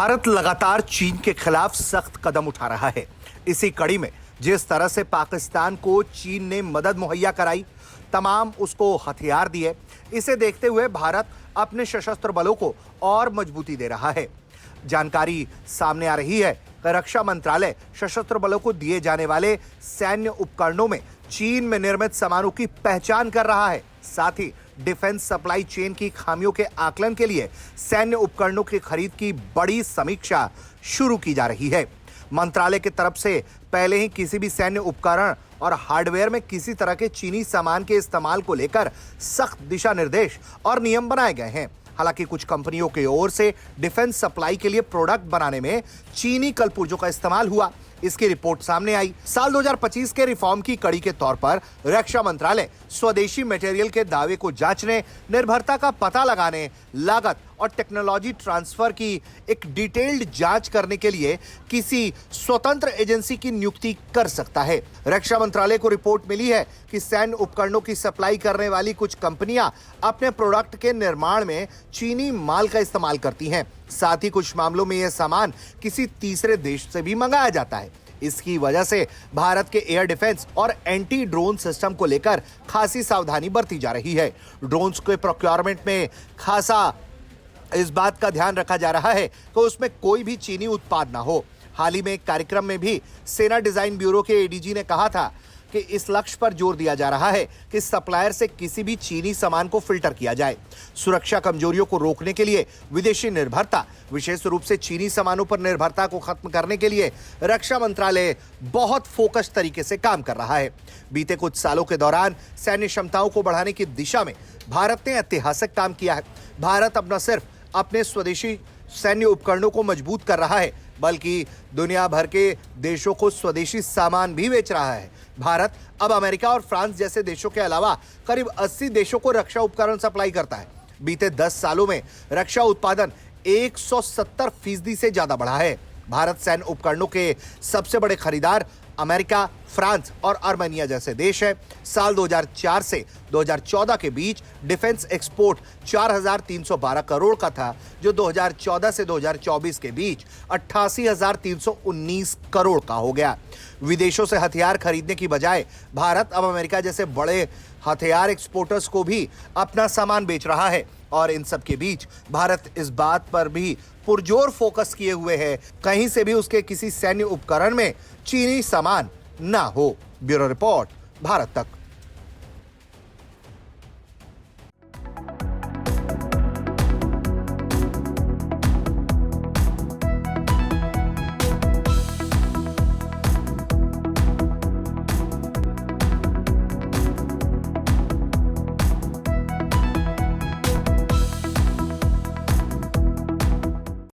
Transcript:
भारत लगातार चीन के खिलाफ सख्त कदम उठा रहा है। इसी कड़ी में जिस तरह से पाकिस्तान को चीन ने मदद मुहैया कराई, तमाम उसको हथियार दिए, इसे देखते हुए भारत अपने सशस्त्र बलों को और मजबूती दे रहा है। जानकारी सामने आ रही है कि रक्षा मंत्रालय सशस्त्र बलों को दिए जाने वाले सैन्य उपकरणों में चीन में निर्मित सामानों की पहचान कर रहा है। साथ ही डिफेंस सप्लाई चेन की खामियों के आकलन के लिए सैन्य उपकरणों की खरीद की बड़ी समीक्षा शुरू की जा रही है। मंत्रालय की तरफ से पहले ही किसी भी सैन्य उपकरण और हार्डवेयर में किसी तरह के चीनी सामान के इस्तेमाल को लेकर सख्त दिशा निर्देश और नियम बनाए गए हैं। हालांकि कुछ कंपनियों की ओर से डिफेंस सप्लाई के लिए प्रोडक्ट बनाने में चीनी कलपुर्जों का इस्तेमाल हुआ, इसकी रिपोर्ट सामने आई। साल 2025 के रिफॉर्म की कड़ी के तौर पर रक्षा मंत्रालय स्वदेशी मटेरियल के दावे को जांचने, निर्भरता का पता लगाने, लागत और टेक्नोलॉजी ट्रांसफर की एक डिटेल्ड जांच करने के लिए किसी स्वतंत्र एजेंसी की नियुक्ति कर सकता है। रक्षा मंत्रालय को रिपोर्ट मिली है कि सैन्य उपकरणों की सप्लाई करने वाली कुछ कंपनियां अपने प्रोडक्ट के निर्माण में चीनी माल का इस्तेमाल करती हैं। साथ ही कुछ मामलों में यह सामान किसी तीसरे देश से भी मंगाया जाता है। इसकी वजह से भारत के एयर डिफेंस और एंटी ड्रोन सिस्टम को लेकर खासी सावधानी बरती जा रही है। ड्रोन्स के प्रोक्योरमेंट में खासा इस बात का ध्यान रखा जा रहा है कि उसमें कोई भी चीनी उत्पाद ना हो। हाल ही में एक कार्यक्रम में भी सेना डिजाइन ब्यूरो के एडीजी ने कहा था कि इस लक्ष्य पर जोर दिया जा रहा है कि सप्लायर से किसी भी चीनी सामान को फिल्टर किया जाए। सुरक्षा कमजोरियों को रोकने के लिए विदेशी निर्भरता, विशेष रूप से चीनी सामानों पर निर्भरता को खत्म करने के लिए रक्षा मंत्रालय बहुत फोकस तरीके से काम कर रहा है। बीते कुछ सालों के दौरान सैन्य क्षमताओं को बढ़ाने की दिशा में भारत ने ऐतिहासिक काम किया है। भारत अब न सिर्फ अपने स्वदेशी सैन्य उपकरणों को मजबूत कर रहा है, बल्कि दुनिया भर के देशों को स्वदेशी सामान भी बेच रहा है। भारत अब अमेरिका और फ्रांस जैसे देशों के अलावा करीब 80 देशों को रक्षा उपकरण सप्लाई करता है। बीते 10 सालों में रक्षा उत्पादन 170% से ज्यादा बढ़ा है। भारत सैन्य उपकरणों के सबसे बड़े खरीदार अमेरिका, फ्रांस और आर्मेनिया जैसे देश है। साल 2004 से 2014 के बीच डिफेंस एक्सपोर्ट 4,312 करोड़ का था, जो 2014 से 2024 के बीच 88,319 करोड़ का हो गया। विदेशों से हथियार खरीदने की बजाय भारत अब अमेरिका जैसे बड़े हथियार एक्सपोर्टर्स को भी अपना सामान बेच रहा है। और इन सब के बीच भारत इस बात पर भी पुरजोर फोकस किए हुए है कहीं से भी उसके किसी सैन्य उपकरण में चीनी सामान ना हो। ब्यूरो रिपोर्ट, भारत तक।